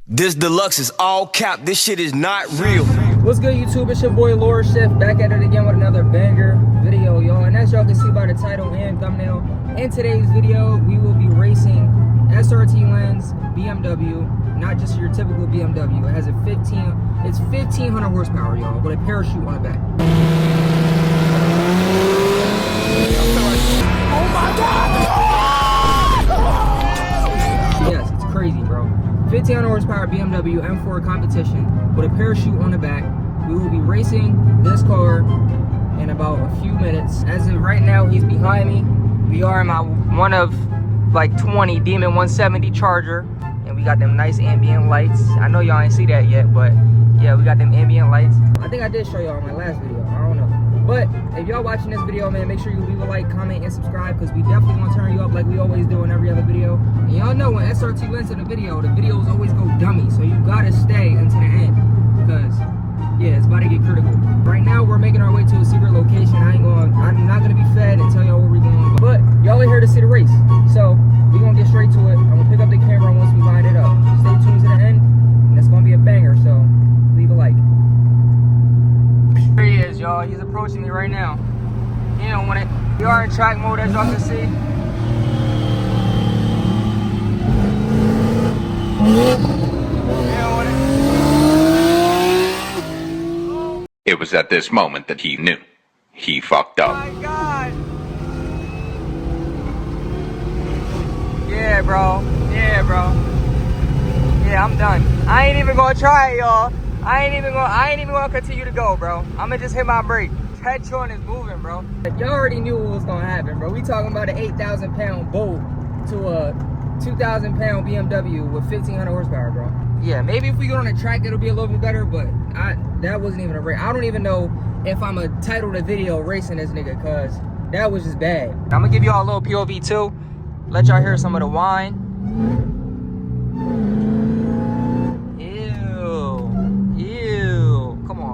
This deluxe is all cap. This shit is not real. What's good, YouTube? It's your boy lorShift, back at it again with another banger video, y'all. And as y'all can see by the title and thumbnail, in today's video we will be racing SRT Len's BMW. Not just your typical BMW. It has a 1500 horsepower, y'all, with a parachute on the back. Oh my God! Yes, it's crazy, bro. 1500 horsepower BMW M4 competition with a parachute on the back. We will be racing this car in about a few minutes. As of right now, he's behind me. We are in my one of like 20 Demon 170 Charger, and we got them nice ambient lights. I know y'all ain't see that yet, but yeah, we got them ambient lights. I think I did show y'all in my last video. I don't know. But if y'all watching this video, man, make sure you leave a like, comment, and subscribe, because we definitely want to turn you up like we always do in every other video. And y'all know when SRT Len's in the videos always go dummy, so you gotta stay until the end, because yeah, it's about to get critical. Right now, we're making our way to a secret location. I'm not gonna be fed and tell y'all where we're going, but y'all are here to see the race, so we're gonna get straight to it. I'm gonna pick up the camera once we line it up. Stay tuned to the end, and it's gonna be a banger, so leave a like. Here he is, y'all. He's approaching me right now. He don't want it. We are in track mode, as y'all can see. It was at this moment that he knew. He fucked up. Oh my God. Yeah, bro. Yeah, bro. Yeah, I'm done. I ain't even gonna try it, y'all. I ain't even gonna continue to go, bro. I'ma just hit my brake. That joint is moving, bro. Y'all already knew what was gonna happen, bro. We talking about an 8,000 pound bolt to a 2,000 pound BMW with 1,500 horsepower, bro. Yeah, maybe if we go on a track, it'll be a little bit better, but that wasn't even a race. I don't even know if I'm gonna title the video racing this nigga, cause that was just bad. I'm gonna give y'all a little POV too. Let y'all hear some of the whine.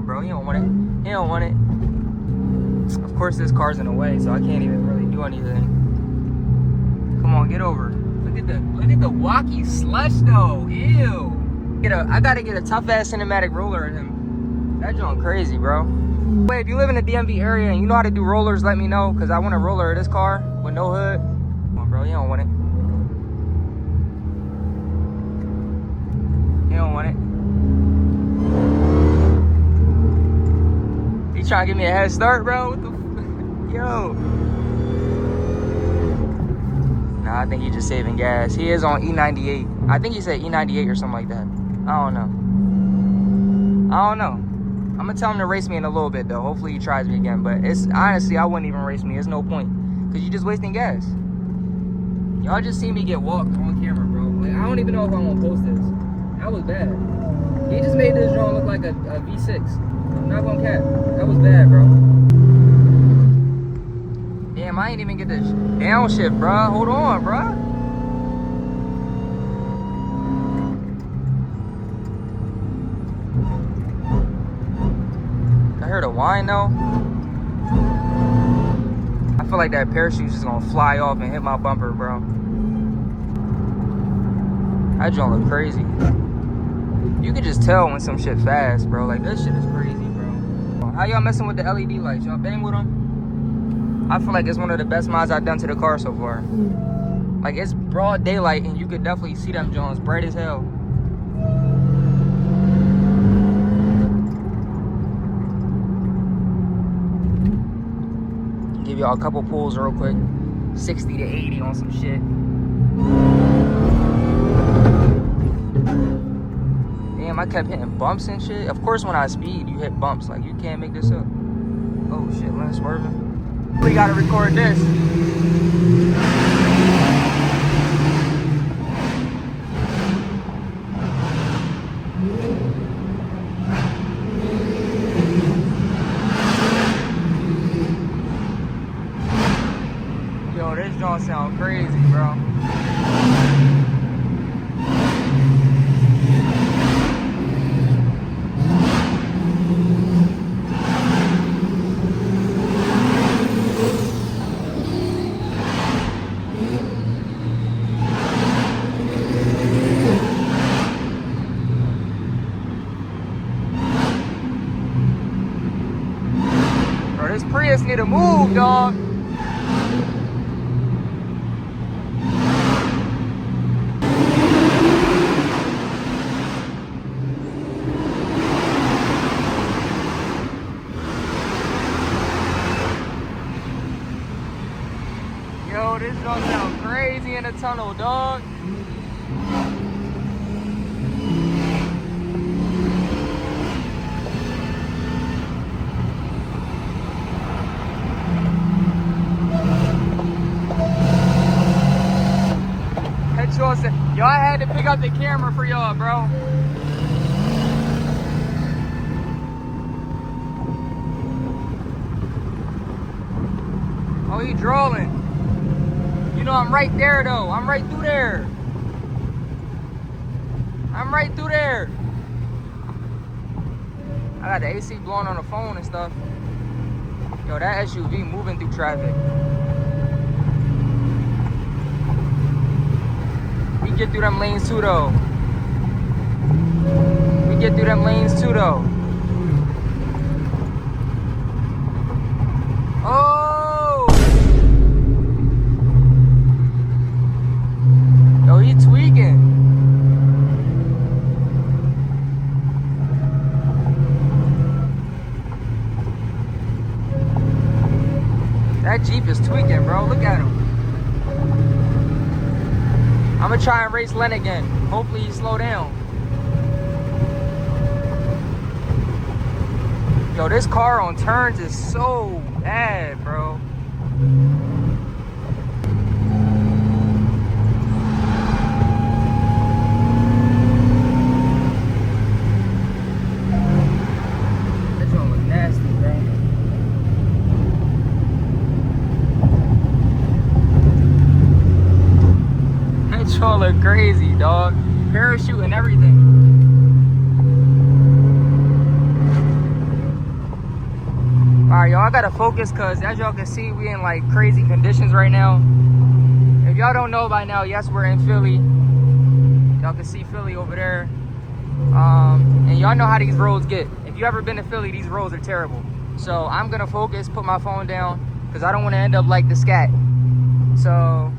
Bro, he don't want it. He don't want it. Of course, this car's in the way, so I can't even really do anything. Come on, get over. Look at the walkie slush though. Ew. I gotta get a tough ass cinematic roller in him. That joint crazy, bro. Wait, if you live in the DMV area and you know how to do rollers, let me know, cause I want a roller of this car with no hood. Come on, bro. He don't want it. He don't want it. You trying to give me a head start, bro? What the yo? Nah, I think he's just saving gas. He is on E98. I think he said E98 or something like that. I don't know. I'm gonna tell him to race me in a little bit though. Hopefully he tries me again. But it's honestly, I wouldn't even race me. There's no point, cause you're just wasting gas. Y'all just see me get walked on camera, bro. Like, I don't even know if I want to post this. That was bad. He just made this drone look like a V6. I'm not gonna cap. That was bad, bro. Damn, I ain't even get this downshift, bro. Hold on, bro. I heard a whine though. I feel like that parachute's just gonna fly off and hit my bumper, bro. That joint look crazy. You can just tell when some shit fast, bro. Like, this shit is crazy, bro. How y'all messing with the LED lights? Y'all bang with them? I feel like it's one of the best mods I've done to the car so far. Like, it's broad daylight and you could definitely see them joints bright as hell. Give y'all a couple pulls real quick. 60 to 80 on some shit. Damn, I kept hitting bumps and shit. Of course, when I speed, you hit bumps. Like, you can't make this up. Oh shit, Len's swerving. We gotta record this. Yo, this joint sound crazy, bro. just need to move, dog. Yo, this gonna sound crazy in the tunnel, dog. Yo, I had to pick up the camera for y'all, bro. Oh, he drawing. You know I'm right there though. I'm right through there. I'm right through there. I got the AC blowing on the phone and stuff. Yo, that SUV moving through traffic. We get through them lanes too though. We get through them lanes too though. Oh! Yo, he tweaking. That Jeep is tweaking, bro. Look at him. I'm gonna try and race Len again. Hopefully he slow down. Yo, this car on turns is so bad, bro. This one was nasty, bro. That one look crazy, dog. Parachute and everything. Alright, y'all, I gotta focus because as y'all can see, we in like crazy conditions right now. If y'all don't know by now, yes, we're in Philly. Y'all can see Philly over there. And y'all know how these roads get. If you ever been to Philly, these roads are terrible. So I'm gonna focus, put my phone down, because I don't want to end up like the scat. So I'm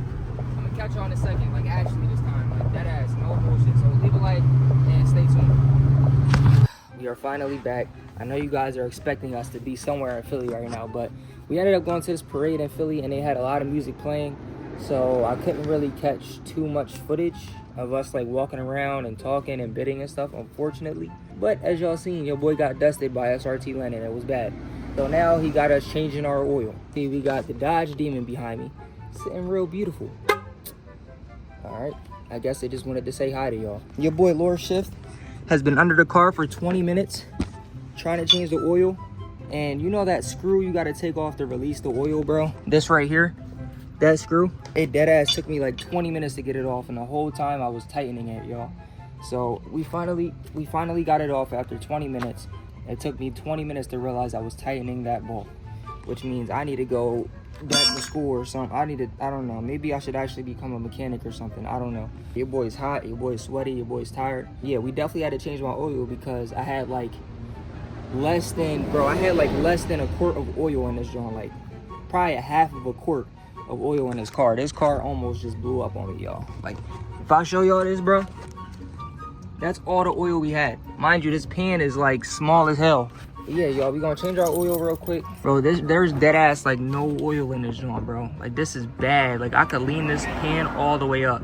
gonna catch y'all in a second, like actually this time, like dead ass, no bullshit. So leave a like and stay tuned. We are finally back. I know you guys are expecting us to be somewhere in Philly right now, but we ended up going to this parade in Philly and they had a lot of music playing. So I couldn't really catch too much footage of us like walking around and talking and bidding and stuff, unfortunately. But as y'all seen, your boy got dusted by Ft.Srt Len and it was bad. So now he got us changing our oil. See, we got the Dodge Demon behind me, sitting real beautiful. All right, I guess I just wanted to say hi to y'all. Your boy lorShift has been under the car for 20 minutes trying to change the oil. And you know that screw you got to take off to release the oil, bro? This right here, that screw, it dead ass took me like 20 minutes to get it off, and the whole time I was tightening it, y'all. So we finally got it off after 20 minutes. It took me 20 minutes to realize I was tightening that bolt, which means I need to go back to school or something. I don't know, maybe I should actually become a mechanic or something. I don't know. Your boy's hot, your boy's sweaty, your boy's tired. Yeah, we definitely had to change my oil because I had like less than a quart of oil in this joint, like probably a half of a quart of oil in this car. This car almost just blew up on me, y'all. Like, if I show y'all this, bro, that's all the oil we had. Mind you, this pan is like small as hell. But yeah, y'all, we gonna change our oil real quick. Bro, there's dead ass like no oil in this joint, bro. Like, this is bad. Like, I could lean this pan all the way up.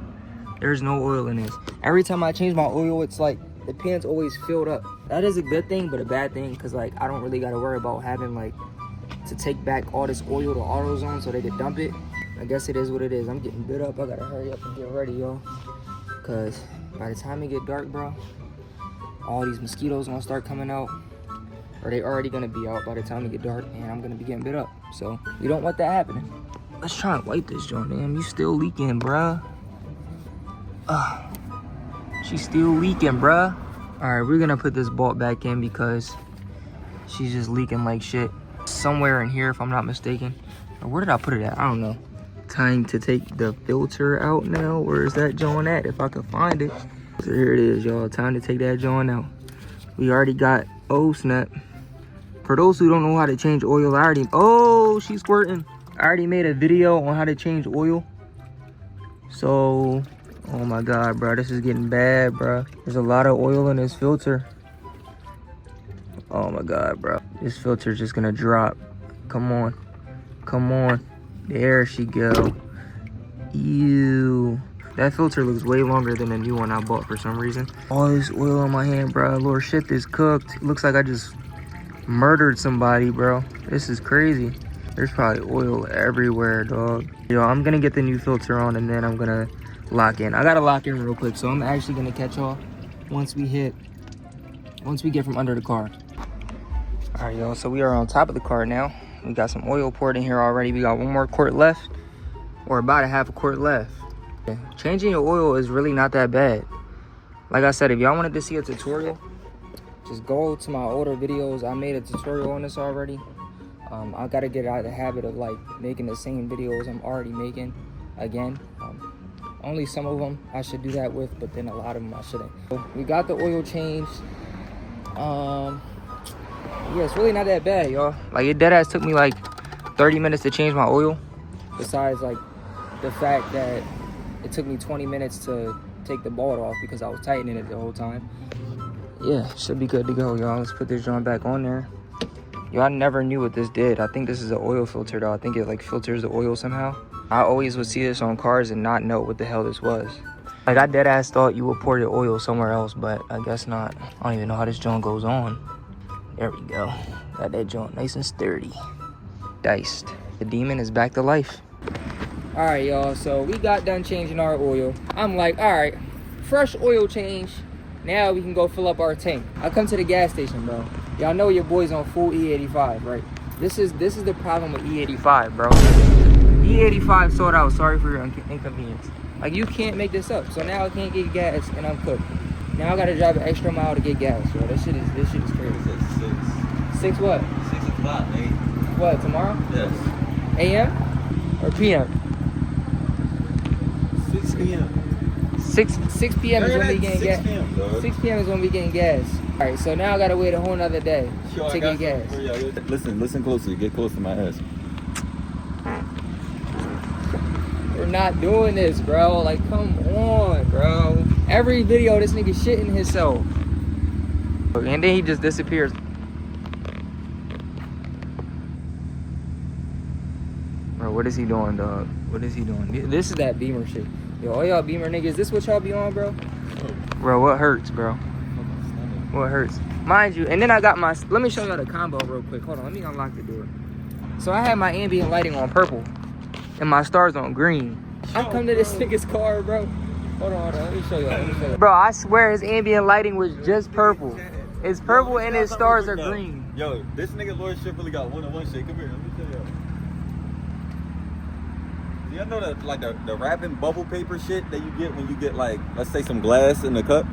There's no oil in this. Every time I change my oil, it's like the pan's always filled up. That is a good thing, but a bad thing, because like I don't really got to worry about having like to take back all this oil to AutoZone so they could dump it. I guess it is what it is. I'm getting bit up. I gotta hurry up and get ready, y'all, because by the time it get dark, bro, all these mosquitoes gonna start coming out, or they already gonna be out by the time it get dark, and I'm gonna be getting bit up. So we don't want that happening. Let's try and wipe this joint. Damn, you still leaking, bruh. She's still leaking, bruh. All right, we're gonna put this bolt back in because she's just leaking like shit. Somewhere in here, if I'm not mistaken. Or where did I put it at? I don't know. Time to take the filter out now. Where is that joint at? If I could find it. So here it is, y'all. Time to take that joint out. We already got, oh snap, For those who don't know how to change oil, oh, she's squirting. I already made a video on how to change oil. So, oh my God, bro, this is getting bad, bro. There's a lot of oil in this filter. Oh my God, bro. This filter's just gonna drop. Come on. Come on. There she go. Ew. That filter looks way longer than the new one I bought for some reason. All this oil on my hand, bro. lorShift is cooked. It looks like I just murdered somebody, bro. This is crazy. There's probably oil everywhere, dog. Yo, I'm gonna get the new filter on and then I'm gonna lock in. I gotta lock in real quick, so I'm actually gonna catch y'all once we get from under the car. All right, y'all, so we are on top of the car now. We got some oil poured in here already. We got one more quart left, or about a half a quart left. Yeah. Changing your oil is really not that bad. Like I said, if y'all wanted to see a tutorial, just go to my older videos. I made a tutorial on this already. I gotta get out of the habit of like making the same videos I'm already making again. Only some of them I should do that with, but then a lot of them I shouldn't. So we got the oil changed. Yeah, it's really not that bad, y'all. Like, it deadass took me like 30 minutes to change my oil. Besides like the fact that it took me 20 minutes to take the bolt off because I was tightening it the whole time. Yeah, should be good to go, y'all. Let's put this joint back on there. Yo, I never knew what this did. I think this is an oil filter, though. I think it like filters the oil somehow. I always would see this on cars and not know what the hell this was. Like, I deadass thought you would pour your oil somewhere else, but I guess not. I don't even know how this joint goes on. There we go. Got that joint nice and sturdy. Diced. The demon is back to life. All right, y'all. So we got done changing our oil. I'm like, all right, fresh oil change. Now we can go fill up our tank. I come to the gas station, bro. Y'all know your boy's on full E85, right? This is the problem with E85, bro. E85 sold out. Sorry for your inconvenience. Like, you can't make this up. So now I can't get gas and I'm cooked. Now I gotta drive an extra mile to get gas, bro. This shit is crazy. Six what? 6 o'clock, mate. What, tomorrow? Yes. AM or PM? 6 p.m. 6 p.m. is when we getting gas. 6 p.m., dog. 6 p.m. is when we getting gas. All right, so now I gotta wait a whole nother day to get gas. Listen closely. Get close to my ass. We're not doing this, bro. Like, come on, bro. Every video, this nigga shitting himself. And then he just disappears. Bro, what is he doing, dog? What is he doing? This is that Beamer shit. Yo, all y'all Beamer niggas, this what y'all be on, bro? Bro, what hurts, bro? What hurts? Mind you, and then I got my... Let me show y'all the combo real quick. Hold on, let me unlock the door. So I had my ambient lighting on purple and my stars on green. I come to this nigga's car, bro. Hold on. Let me show y'all. Bro, I swear his ambient lighting was just purple. It's purple and his stars are green. Yo, this nigga lorShift really got one-on-one shit. Come here, let me show y'all. Do y'all know that, like, the wrapping bubble paper shit that you get when you get, like, let's say some glass in the cup?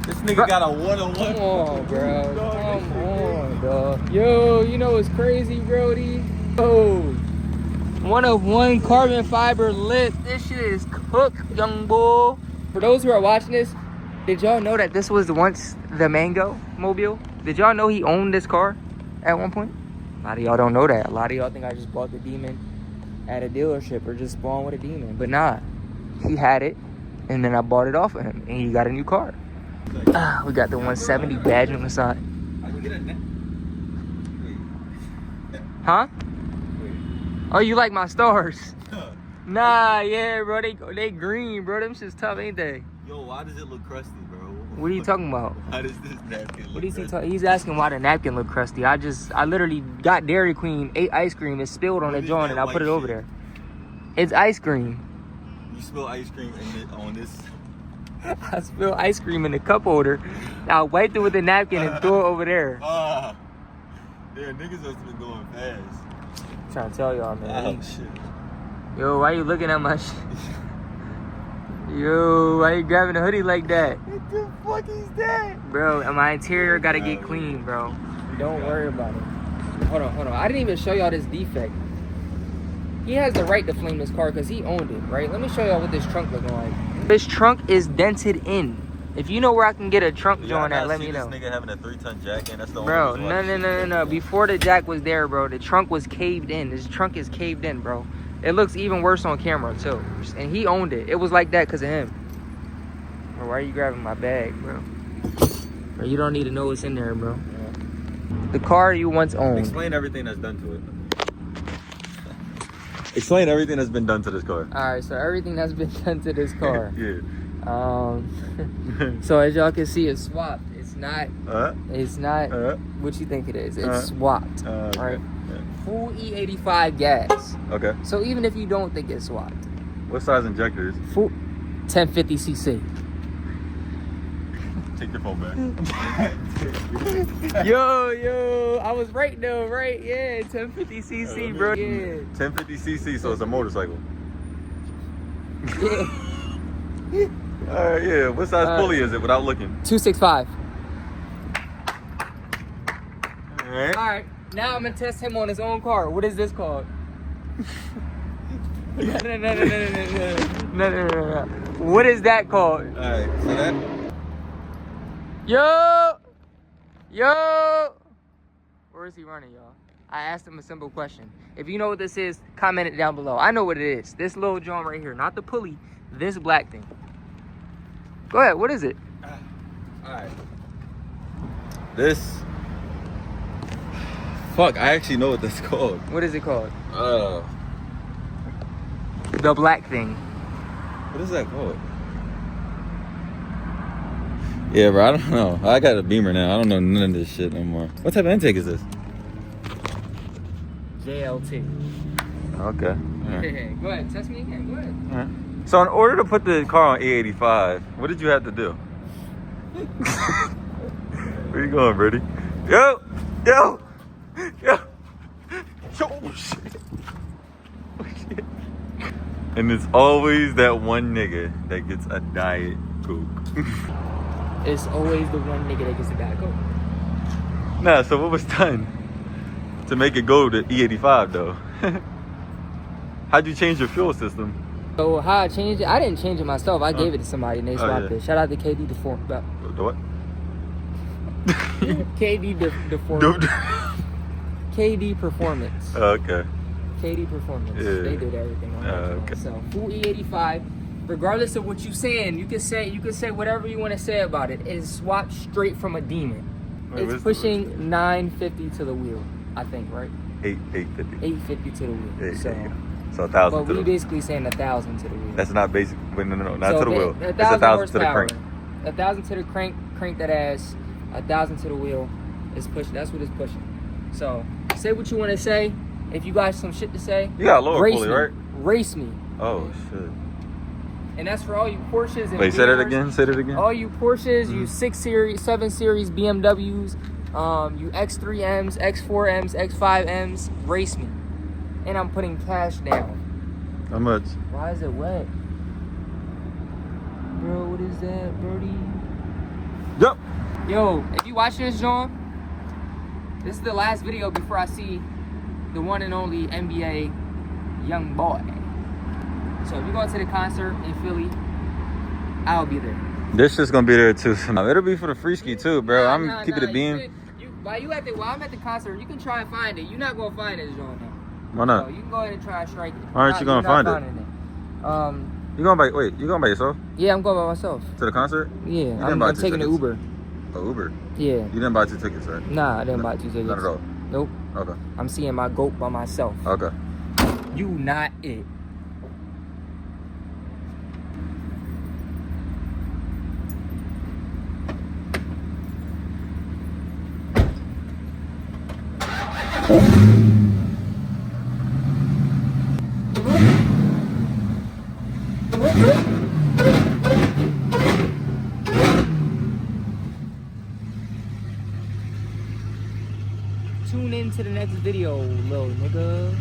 This nigga got a one-on-one. Come on, bro. Come on, dog. Yo, you know what's crazy, Brody? Oh, one-of-one carbon fiber lip. This shit is cooked, young boy. For those who are watching this, did y'all know that this was once the Mango Mobile? Did y'all know he owned this car at one point? A lot of y'all don't know that. A lot of y'all think I just bought the Demon at a dealership or just spawned with a Demon. But nah, he had it, and then I bought it off of him, and he got a new car. We got the 170 badge on the side. I can get it now. Huh? Oh, you like my stars? Nah, yeah, bro. They green, bro. Them shit's tough, ain't they? Yo, why does it look crusty, bro? What are you talking about? Why does this napkin look What is he crusty? talking? He's asking why the napkin look crusty. I literally got Dairy Queen, ate ice cream, it spilled on the joint, and I put it over there. It's ice cream. You spill ice cream on this. I spilled ice cream in the cup holder. I wiped it with a napkin and threw it over there. Yeah, niggas must have been going fast. I'm trying to tell y'all, man. Oh, shit. Yo, why you looking at my shit? Yo, why you grabbing a hoodie like that? What the fuck is that? Bro, and my interior gotta get clean, bro. Don't worry about it. Hold on. I didn't even show y'all this defect. He has the right to flame this car because he owned it, right? Let me show y'all what this trunk looking like. This trunk is dented in. If you know where I can get a trunk Yeah, joint I at, let me see know. this nigga having a 3-ton jack in. That's the only Bro, reason why this shit no. Before the jack was there, bro, the trunk was caved in. This trunk is caved in, bro. It looks even worse on camera, too. And he owned it. It was like that because of him. Bro, why are you grabbing my bag, bro? Bro, you don't need to know what's in there, bro. The car you once owned. Explain everything that's done to it. Explain everything that's been done to this car. Alright, so everything that's been done to this car. Yeah. So as y'all can see, it's swapped. It's not what you think it is. It's swapped. Right? Yeah. Full E85 gas. Okay. So even if you don't think it's swapped. What size injector is it? Full 1050cc. Take your phone back. Yo, I was right though, right? Yeah, 1050cc, bro. Yeah. 1050cc, so it's a motorcycle. Yeah. Alright, yeah. What size pulley is it without looking? 265. Alright. Alright, now I'm gonna test him on his own car. What is this called? No. What is that called? Alright, so that. Yo! Where is he running, y'all? I asked him a simple question. If you know what this is, comment it down below. I know what it is. This little joint right here, not the pulley, this black thing. Go ahead, what is it? Alright. This. Fuck, I actually know what this is called. What is it called? What The black thing. is that called? Yeah, bro, I don't know. I got a Beamer now. I don't know none of this shit no more. What type of intake is this? JLT. Okay. Alright. Go ahead, test me again. Go ahead. Alright. So in order to put the car on E85, what did you have to do? Where you going, Birdie? Yo! Oh, shit. Oh, shit. And it's always that one nigga that gets a Diet Coke. It's always the one nigga that gets the Diet Coke. Nah, so what was done to make it go to E85 though? How'd you change your fuel system? So how I changed it? I didn't change it myself. I gave it to somebody and they swapped it. Shout out to KD The what? KD KD Performance. Okay. KD Performance. Yeah. They did everything on that. Okay. So full E85. Regardless of what you're saying, you can say whatever you want to say about it. It's swapped straight from a Demon. Wait, It's pushing 950 to the wheel, I think, right? 850. 850 to the wheel. Yeah, So, there you go. So 1,000 but to we the basically saying 1,000 to the wheel. That's not basic. Wait, no, not So to the wheel. It's 1,000 1,000 to the horsepower. crank. 1,000 to the crank that ass. 1,000 to the wheel. It's pushing. That's what it's pushing. So say what you want to say. If you got some shit to say, You got a lower race pulley, me. right? Race me. Oh shit. And that's for all you Porsches and Wait, say that Beamers. again. Say that again. All you Porsches, you 6 Series, 7 Series BMWs, you X3Ms, X4Ms, X5Ms, race me. And I'm putting cash down. How much? Why is it wet? Bro, what is that, Birdie? Yep. Yo, if you watching this, John, this is the last video before I see the one and only NBA young boy. So if you go to the concert in Philly, I'll be there. This shit's gonna be there too. It'll be for the free ski too, bro. I'm keeping it beam. While I'm at the concert, you can try and find it. You're not gonna find it, John. Why not? So you can go ahead and try and strike it. Why aren't you gonna find it? You going by yourself Yeah, I'm going by myself. to the concert? Yeah, didn't I'm buy 2 taking the tickets? Uber. Oh, Uber. Yeah. You didn't buy 2 tickets, right? Nah, I didn't buy 2 tickets. Not at all. Nope. Okay. I'm seeing my goat by myself. Okay. You not it. Tune in to the next video, little nigga.